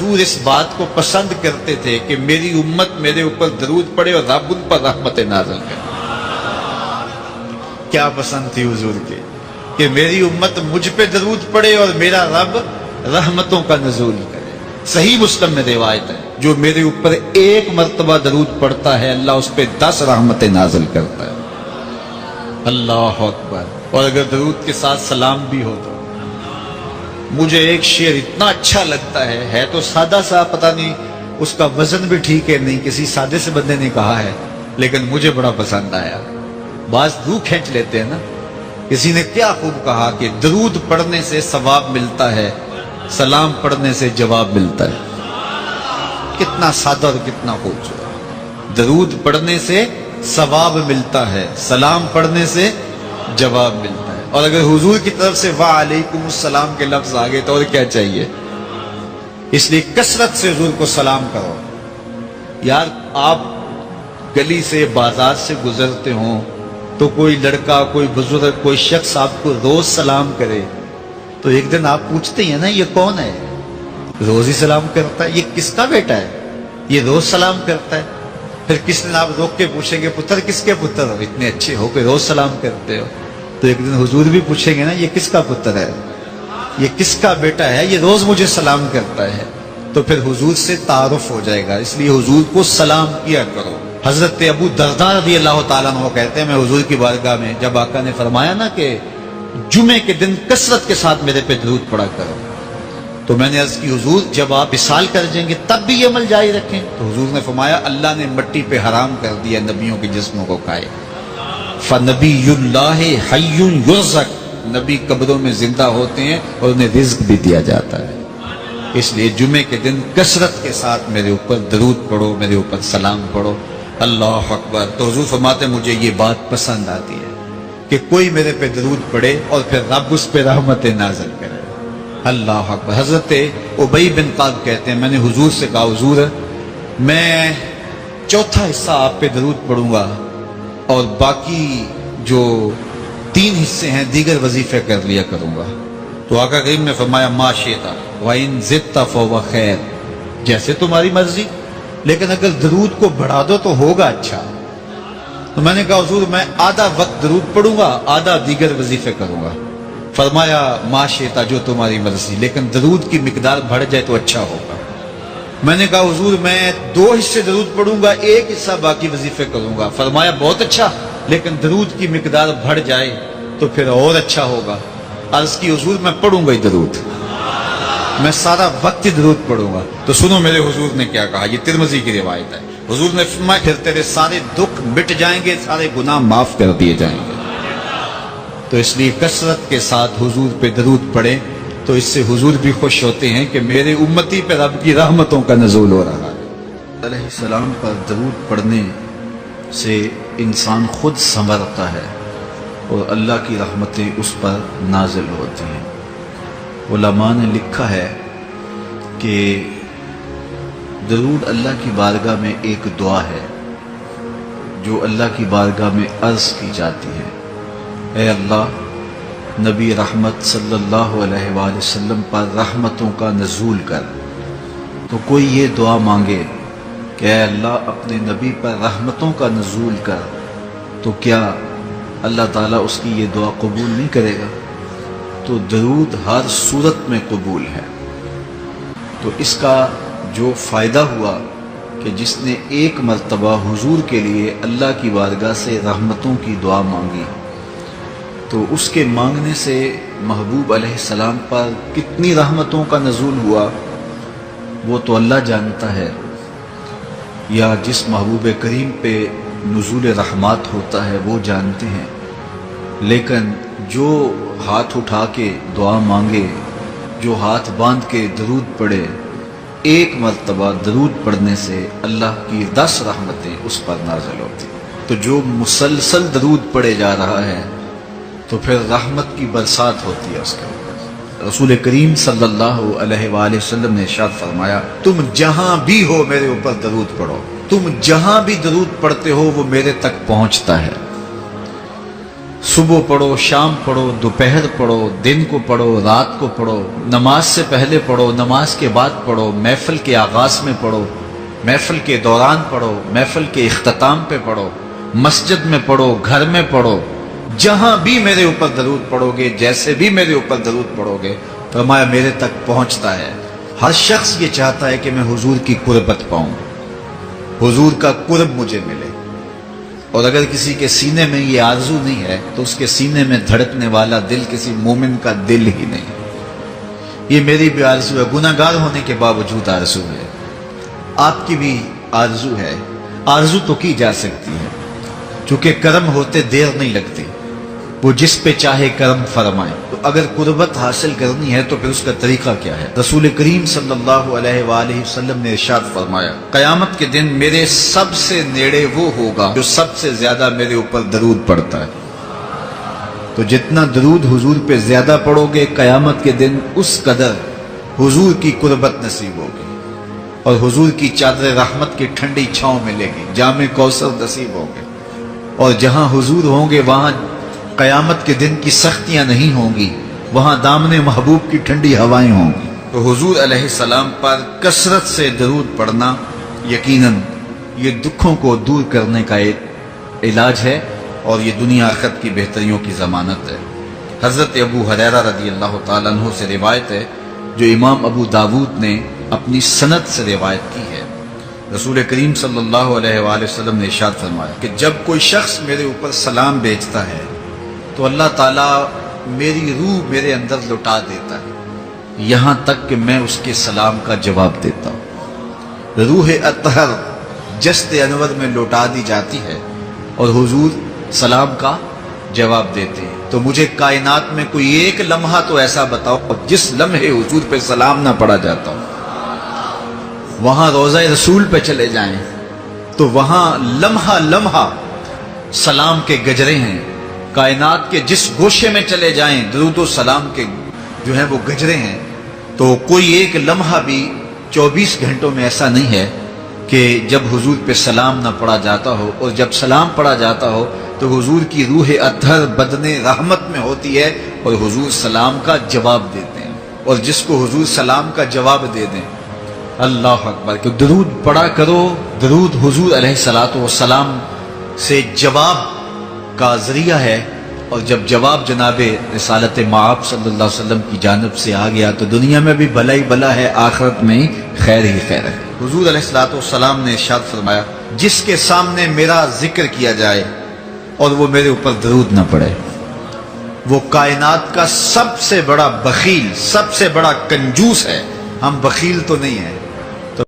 حضور اس بات کو پسند کرتے تھے کہ میری امت میرے اوپر درود پڑے اور رب ان پر رحمت نازل کرے۔ کیا پسند تھی حضور کے کہ میری امت مجھ پہ درود پڑے اور میرا رب رحمتوں کا نزول کرے۔ صحیح مسلم میں روایت ہے، جو میرے اوپر ایک مرتبہ درود پڑتا ہے اللہ اس پہ 10 رحمتیں نازل کرتا ہے۔ اللہ اکبر۔ اور اگر درود کے ساتھ سلام بھی ہو تو مجھے ایک شعر اتنا اچھا لگتا ہے تو سادہ سا، پتہ نہیں اس کا وزن بھی ٹھیک ہے نہیں، کسی سادے سے بندے نے کہا ہے، لیکن مجھے بڑا پسند آیا۔ بعض روح کھینچ لیتے ہیں نا۔ کسی نے کیا خوب کہا کہ درود پڑھنے سے ثواب ملتا ہے، سلام پڑھنے سے جواب ملتا ہے۔ کتنا سادہ اور کتنا خوبصورت۔ درود پڑھنے سے ثواب ملتا ہے، سلام پڑھنے سے جواب ملتا ہے۔ اور اگر حضور کی طرف سے وعلیکم السلام کے لفظ آگے تو اور کیا چاہیے؟ اس لیے کثرت سے حضور کو سلام کرو۔ یار آپ گلی سے بازار سے گزرتے ہوں تو کوئی لڑکا، کوئی بزرگ، کوئی شخص آپ کو روز سلام کرے تو ایک دن آپ پوچھتے ہیں نا یہ کون ہے؟ روز ہی سلام کرتا ہے، یہ کس کا بیٹا ہے؟ یہ روز سلام کرتا ہے۔ پھر کس دن آپ روک کے پوچھیں گے پتر کس کے پتر ہو؟ اتنے اچھے ہو کہ روز سلام کرتے ہو۔ تو ایک دن حضور بھی پوچھیں گے نا یہ کس کا پتر ہے، یہ کس کا بیٹا ہے، یہ روز مجھے سلام کرتا ہے۔ تو پھر حضور سے تعارف ہو جائے گا۔ اس لیے حضور کو سلام کیا کرو۔ حضرت ابو درداء رضی اللہ تعالیٰ عنہ کہتے ہیں میں حضور کی بارگاہ میں جب آقا نے فرمایا نا کہ جمعے کے دن کثرت کے ساتھ میرے پہ درود پڑا کرو، تو میں نے عرض کی حضور جب آپ وصال کر جائیں گے تب بھی یہ عمل جاری رکھیں؟ تو حضور نے فرمایا اللہ نے مٹی پہ حرام کر دیا نبیوں کے جسموں کو کھائے۔ فَنَبِيُّ اللَّهِ حَيٌّ يُرْزَقُ، نبی قبروں میں زندہ ہوتے ہیں اور انہیں رزق بھی دیا جاتا ہے۔ اس لیے جمعے کے دن کثرت کے ساتھ میرے اوپر درود پڑھو، میرے اوپر سلام پڑھو۔ اللہ اکبر۔ تو حضور فرماتے ہیں مجھے یہ بات پسند آتی ہے کہ کوئی میرے پہ درود پڑے اور پھر رب اس پہ رحمت نازل کرے۔ اللہ اکبر۔ حضرت ابی بن کعب کہتے ہیں میں نے حضور سے کہا حضور میں چوتھا حصہ آپ پہ درود پڑھوں گا اور باقی جو 3 حصے ہیں دیگر وظیفے کر لیا کروں گا۔ تو آقا کریم نے فرمایا ما شئت وَإِن زِدْتَ فَهُوَ خَيْرٌ، جیسے تمہاری مرضی، لیکن اگر درود کو بڑھا دو تو ہوگا اچھا۔ تو میں نے کہا حضور میں آدھا وقت درود پڑھوں گا، آدھا دیگر وظیفے کروں گا۔ فرمایا ما شئت، جو تمہاری مرضی، لیکن درود کی مقدار بڑھ جائے تو اچھا ہوگا۔ میں نے کہا حضور میں 2 حصے درود پڑھوں گا، 1 حصہ باقی وظیفے کروں گا۔ فرمایا بہت اچھا، لیکن درود کی مقدار بڑھ جائے تو پھر اور اچھا ہوگا۔ عرض کی حضور میں پڑھوں گا ہی درود، میں سارا وقت ہی درود پڑھوں گا۔ تو سنو میرے حضور نے کیا کہا، یہ ترمذی کی روایت ہے۔ حضور نے فرمایا پھر تیرے سارے دکھ مٹ جائیں گے، سارے گناہ معاف کر دیے جائیں گے۔ تو اس لیے کثرت کے ساتھ حضور پہ درود پڑھیں تو اس سے حضور بھی خوش ہوتے ہیں کہ میرے امتی پہ رب کی رحمتوں کا نزول ہو رہا ہے۔ علیہ السلام پر درود پڑھنے سے انسان خود سنورتا ہے اور اللہ کی رحمتیں اس پر نازل ہوتی ہیں۔ علماء نے لکھا ہے کہ درود اللہ کی بارگاہ میں ایک دعا ہے جو اللہ کی بارگاہ میں عرض کی جاتی ہے، اے اللہ نبی رحمت صلی اللہ علیہ وآلہ وسلم پر رحمتوں کا نزول کر۔ تو کوئی یہ دعا مانگے کہ اے اللہ اپنے نبی پر رحمتوں کا نزول کر، تو کیا اللہ تعالیٰ اس کی یہ دعا قبول نہیں کرے گا؟ تو درود ہر صورت میں قبول ہے۔ تو اس کا جو فائدہ ہوا کہ جس نے ایک مرتبہ حضور کے لیے اللہ کی بارگاہ سے رحمتوں کی دعا مانگی تو اس کے مانگنے سے محبوب علیہ السلام پر کتنی رحمتوں کا نزول ہوا وہ تو اللہ جانتا ہے، یا جس محبوب کریم پہ نزول رحمات ہوتا ہے وہ جانتے ہیں، لیکن جو ہاتھ اٹھا کے دعا مانگے، جو ہاتھ باندھ کے درود پڑھے، ایک مرتبہ درود پڑھنے سے اللہ کی 10 رحمتیں اس پر نازل ہوتی۔ تو جو مسلسل درود پڑھے جا رہا ہے تو پھر رحمت کی برسات ہوتی ہے اس کے اوپر۔ رسول کریم صلی اللہ علیہ وآلہ وسلم نے ارشاد فرمایا تم جہاں بھی ہو میرے اوپر درود پڑھو، تم جہاں بھی درود پڑھتے ہو وہ میرے تک پہنچتا ہے۔ صبح پڑھو، شام پڑھو، دوپہر پڑھو، دن کو پڑھو، رات کو پڑھو، نماز سے پہلے پڑھو، نماز کے بعد پڑھو، محفل کے آغاز میں پڑھو، محفل کے دوران پڑھو، محفل کے اختتام پہ پڑھو، مسجد میں پڑھو، گھر میں پڑھو، جہاں بھی میرے اوپر درود پڑھو گے، جیسے بھی میرے اوپر درود پڑھو گے، فرمایا میرے تک پہنچتا ہے۔ ہر شخص یہ چاہتا ہے کہ میں حضور کی قربت پاؤں، حضور کا قرب مجھے ملے، اور اگر کسی کے سینے میں یہ آرزو نہیں ہے تو اس کے سینے میں دھڑکنے والا دل کسی مومن کا دل ہی نہیں۔ یہ میری بھی آرزو ہے، گناہ گار ہونے کے باوجود آرزو ہے، آپ کی بھی آرزو ہے۔ آرزو تو کی جا سکتی ہے، چونکہ کرم ہوتے دیر نہیں لگتی، وہ جس پہ چاہے کرم فرمائے۔ تو اگر قربت حاصل کرنی ہے تو پھر اس کا طریقہ کیا ہے؟ رسول کریم صلی اللہ علیہ وآلہ وسلم نے ارشاد فرمایا، قیامت کے دن میرے سب سے نیڑے وہ ہوگا جو سب سے زیادہ میرے اوپر درود پڑتا ہے۔ تو جتنا درود حضور پہ زیادہ پڑھو گے، قیامت کے دن اس قدر حضور کی قربت نصیب ہوگی، اور حضور کی چادر رحمت کی ٹھنڈی چھاؤں ملے گی، جام کوثر نصیب ہوگے، اور جہاں حضور ہوں گے وہاں قیامت کے دن کی سختیاں نہیں ہوں گی، وہاں دامن محبوب کی ٹھنڈی ہوائیں ہوں گی۔ تو حضور علیہ السلام پر کثرت سے درود پڑھنا یقیناً یہ دکھوں کو دور کرنے کا ایک علاج ہے، اور یہ دنیا آخرت کی بہتریوں کی ضمانت ہے۔ حضرت ابو ہریرہ رضی اللہ تعالیٰ عنہ سے روایت ہے، جو امام ابو داود نے اپنی سند سے روایت کی ہے۔ رسول کریم صلی اللہ علیہ وآلہ وسلم نے ارشاد فرمایا کہ جب کوئی شخص میرے اوپر سلام بھیجتا ہے تو اللہ تعالیٰ میری روح میرے اندر لٹا دیتا ہے، یہاں تک کہ میں اس کے سلام کا جواب دیتا ہوں۔ روح اطہر جسد انور میں لوٹا دی جاتی ہے اور حضور سلام کا جواب دیتے ہیں۔ تو مجھے کائنات میں کوئی ایک لمحہ تو ایسا بتاؤ جس لمحے حضور پہ سلام نہ پڑا جاتا ہو۔ وہاں روضہ رسول پہ چلے جائیں تو وہاں لمحہ لمحہ سلام کے گجرے ہیں، کائنات کے جس گوشے میں چلے جائیں درود و سلام کے جو ہیں وہ گجرے ہیں۔ تو کوئی ایک لمحہ بھی 24 گھنٹوں میں ایسا نہیں ہے کہ جب حضور پہ سلام نہ پڑا جاتا ہو، اور جب سلام پڑا جاتا ہو تو حضور کی روح اطہر بدن رحمت میں ہوتی ہے اور حضور سلام کا جواب دیتے ہیں، اور جس کو حضور سلام کا جواب دے دیں، اللہ اکبر، کہ درود پڑھا کرو۔ درود حضور علیہ الصلوۃ والسلام سے جواب کا ذریعہ ہے، اور جب جواب جناب رسالت مآب صلی اللہ علیہ وسلم کی جانب سے آ گیا تو دنیا میں بھی بھلا ہی بھلا ہے، آخرت میں خیر ہی خیر ہے۔ حضور علیہ الصلوۃ والسلام نے ارشاد فرمایا، جس کے سامنے میرا ذکر کیا جائے اور وہ میرے اوپر درود نہ پڑے، وہ کائنات کا سب سے بڑا بخیل، سب سے بڑا کنجوس ہے۔ ہم بخیل تو نہیں ہیں،